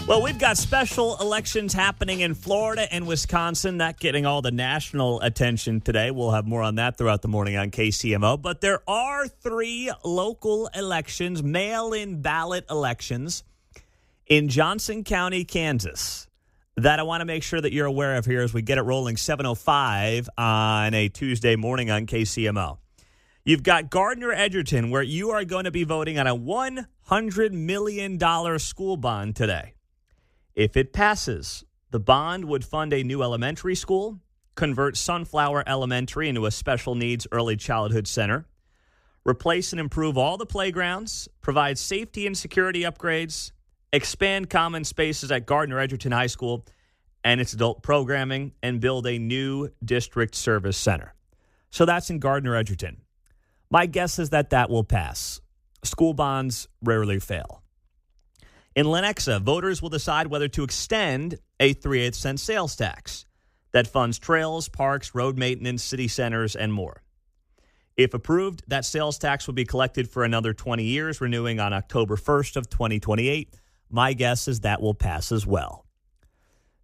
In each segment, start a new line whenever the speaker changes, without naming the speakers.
Well, we've got special elections happening in Florida and Wisconsin, not getting all the national attention today. We'll have more on that throughout the morning on KCMO. But there are 3 local elections, mail-in ballot elections in Johnson County, Kansas, that I want to make sure that you're aware of here as we get it rolling 7:05 on a Tuesday morning on KCMO. You've got Gardner-Edgerton, where you are going to be voting on a $100 million school bond today. If it passes, the bond would fund a new elementary school, convert Sunflower Elementary into a special needs early childhood center, replace and improve all the playgrounds, provide safety and security upgrades, expand common spaces at Gardner-Edgerton High School and its adult programming, and build a new district service center. So that's in Gardner-Edgerton. My guess is that will pass. School bonds rarely fail. In Lenexa, voters will decide whether to extend a 3/8 cent sales tax that funds trails, parks, road maintenance, city centers, and more. If approved, that sales tax will be collected for another 20 years, renewing on October 1st of 2028. My guess is that will pass as well.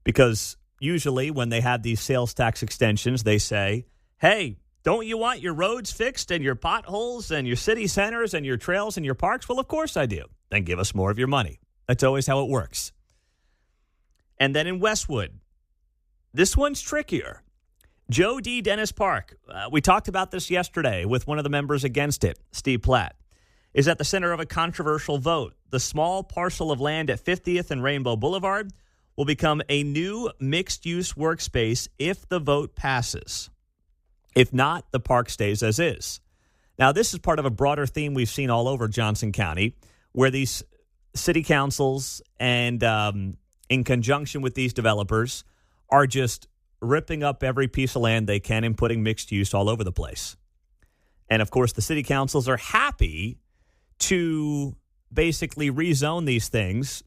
Because usually when they have these sales tax extensions, they say, hey, don't you want your roads fixed and your potholes and your city centers and your trails and your parks? Well, of course I do. Then give us more of your money. That's always how it works. And then in Westwood, this one's trickier. Joe D. Dennis Park, we talked about this yesterday with one of the members against it, Steve Platt, is at the center of a controversial vote. The small parcel of land at 50th and Rainbow Boulevard will become a new mixed-use workspace if the vote passes. If not, the park stays as is. Now, this is part of a broader theme we've seen all over Johnson County, where these city councils and in conjunction with these developers are just ripping up every piece of land they can and putting mixed use all over the place. And, of course, the city councils are happy to basically rezone these things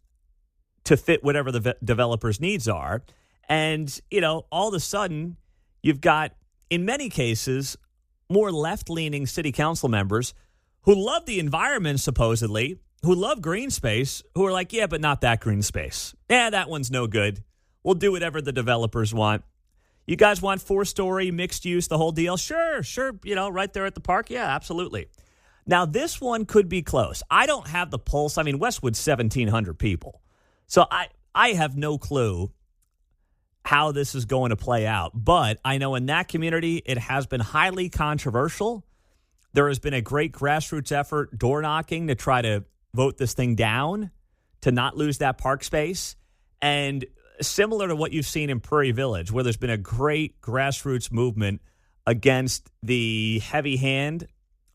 to fit whatever the developer's needs are. And, all of a sudden, you've got, in many cases, more left-leaning city council members who love the environment, supposedly, who love green space, who are like, yeah, but not that green space. Yeah, that one's no good. We'll do whatever the developers want. You guys want 4-story, mixed use, the whole deal? Sure, right there at the park? Yeah, absolutely. Now, this one could be close. I don't have the pulse. I mean, Westwood's 1,700 people. So I have no clue how this is going to play out. But I know in that community, it has been highly controversial. There has been a great grassroots effort, door knocking, to try to vote this thing down, to not lose that park space. And similar to what you've seen in Prairie Village, where there's been a great grassroots movement against the heavy hand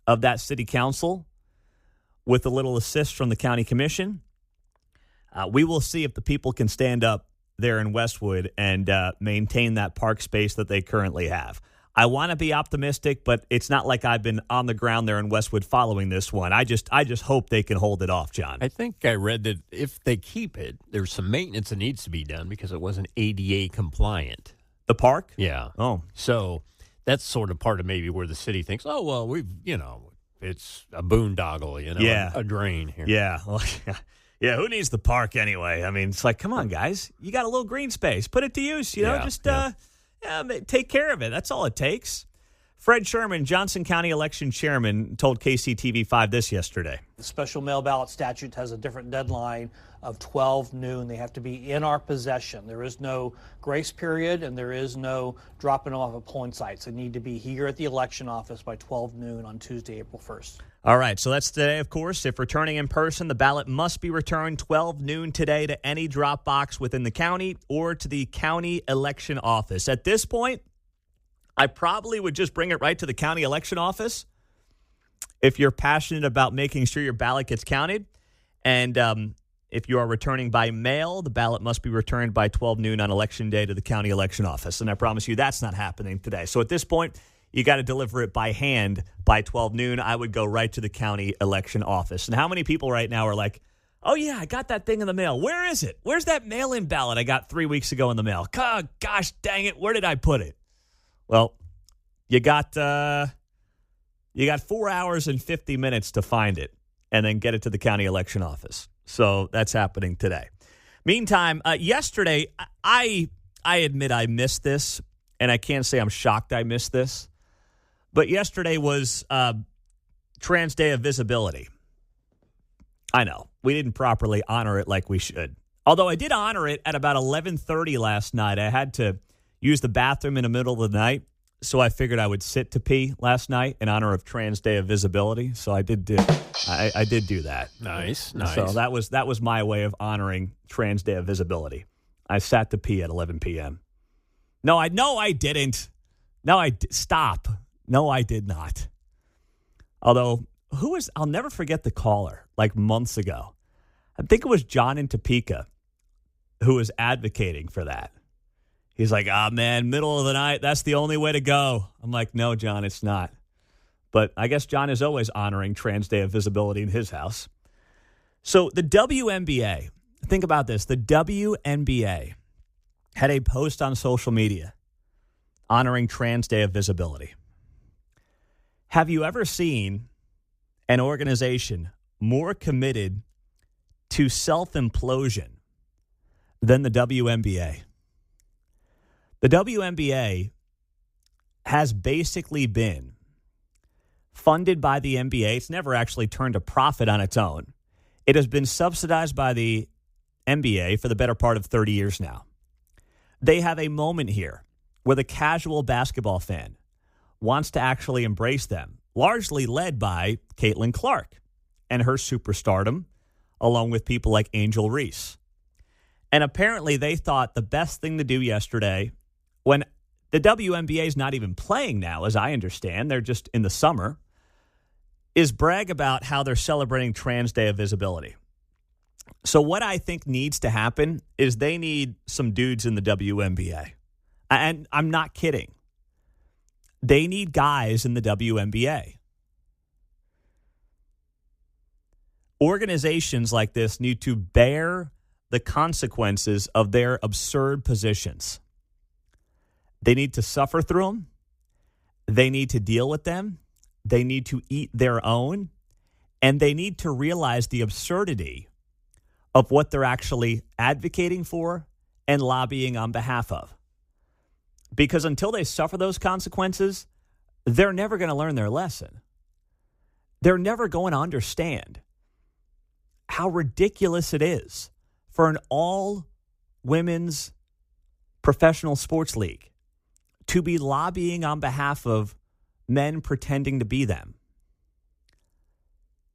of that city council with a little assist from the county commission. We will see if the people can stand up there in Westwood and maintain that park space that they currently have. I want to be optimistic, but it's not like I've been on the ground there in Westwood following this one. I just hope they can hold it off, John.
I think I read that if they keep it, there's some maintenance that needs to be done because it wasn't ADA compliant.
The park?
Yeah.
Oh.
So that's sort of part of maybe where the city thinks, oh, well, it's a boondoggle,
yeah.
a drain here.
Yeah. Well, yeah, who needs the park anyway? I mean, it's like, come on, guys. You got a little green space. Put it to use, take care of it. That's all it takes. Fred Sherman, Johnson County election chairman, told KCTV5 this yesterday.
The special mail ballot statute has a different deadline of 12 noon. They have to be in our possession. There is no grace period, and there is no dropping them off at polling sites. They need to be here at the election office by 12 noon on Tuesday, April 1st.
All right, so that's today, of course. If returning in person, the ballot must be returned 12 noon today to any drop box within the county or to the county election office. At this point, I probably would just bring it right to the county election office if you're passionate about making sure your ballot gets counted. And if you are returning by mail, the ballot must be returned by 12 noon on election day to the county election office. And I promise you that's not happening today. So at this point, you got to deliver it by hand by 12 noon. I would go right to the county election office. And how many people right now are like, oh, yeah, I got that thing in the mail. Where is it? Where's that mail-in ballot I got 3 weeks ago in the mail? God, gosh, dang it. Where did I put it? Well, you got 4 hours and 50 minutes to find it and then get it to the county election office. So that's happening today. Meantime, yesterday, I admit I missed this, and I can't say I'm shocked I missed this, but yesterday was Trans Day of Visibility. I know. We didn't properly honor it like we should. Although I did honor it at about 11:30 last night. I had to use the bathroom in the middle of the night, so I figured I would sit to pee last night in honor of Trans Day of Visibility. So I did do that.
Nice.
So that was my way of honoring Trans Day of Visibility. I sat to pee at 11 p.m. No, I didn't. Stop. No, I did not. Although, I'll never forget the caller, like months ago. I think it was John in Topeka who was advocating for that. He's like, man, middle of the night, that's the only way to go. I'm like, no, John, it's not. But I guess John is always honoring Trans Day of Visibility in his house. So the WNBA, think about this. The WNBA had a post on social media honoring Trans Day of Visibility. Have you ever seen an organization more committed to self-implosion than the WNBA? The WNBA has basically been funded by the NBA. It's never actually turned a profit on its own. It has been subsidized by the NBA for the better part of 30 years now. They have a moment here where the casual basketball fan wants to actually embrace them, largely led by Caitlin Clark and her superstardom, along with people like Angel Reese. And apparently they thought the best thing to do yesterday, when the WNBA is not even playing now, as I understand, they're just in the summer, is brag about how they're celebrating Trans Day of Visibility. So what I think needs to happen is they need some dudes in the WNBA. And I'm not kidding. They need guys in the WNBA. Organizations like this need to bear the consequences of their absurd positions. They need to suffer through them. They need to deal with them. They need to eat their own. And they need to realize the absurdity of what they're actually advocating for and lobbying on behalf of. Because until they suffer those consequences, they're never going to learn their lesson. They're never going to understand how ridiculous it is for an all-women's professional sports league to be lobbying on behalf of men pretending to be them.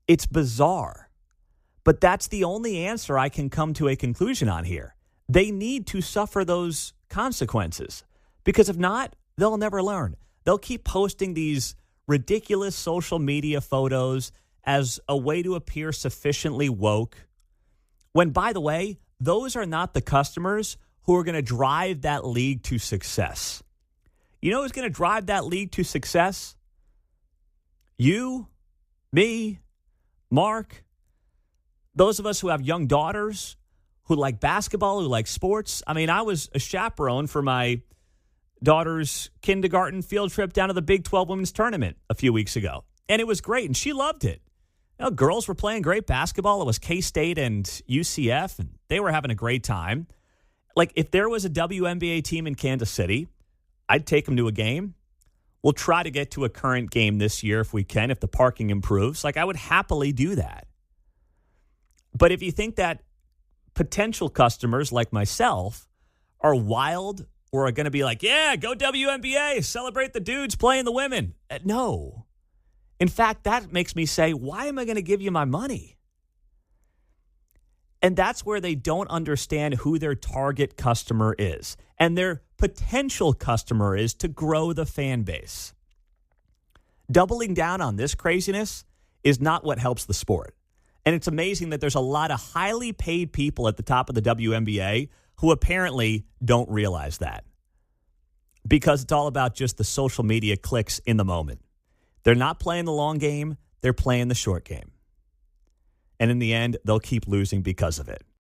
It's bizarre, but that's the only answer I can come to a conclusion on here. They need to suffer those consequences, because if not, they'll never learn. They'll keep posting these ridiculous social media photos as a way to appear sufficiently woke, when, by the way, those are not the customers who are going to drive that league to success. You know who's going to drive that league to success? You, me, Mark, those of us who have young daughters, who like basketball, who like sports. I mean, I was a chaperone for my daughter's kindergarten field trip down to the Big 12 Women's Tournament a few weeks ago. And it was great, and she loved it. You know, girls were playing great basketball. It was K-State and UCF, and they were having a great time. Like, if there was a WNBA team in Kansas City, I'd take them to a game. We'll try to get to a current game this year if we can, if the parking improves. Like, I would happily do that. But if you think that potential customers like myself are wild or are going to be like, yeah, go WNBA, celebrate the dudes playing the women. No. In fact, that makes me say, why am I going to give you my money? And that's where they don't understand who their target customer is and their potential customer is to grow the fan base. Doubling down on this craziness is not what helps the sport. And it's amazing that there's a lot of highly paid people at the top of the WNBA who apparently don't realize that. Because it's all about just the social media clicks in the moment. They're not playing the long game, they're playing the short game. And in the end, they'll keep losing because of it.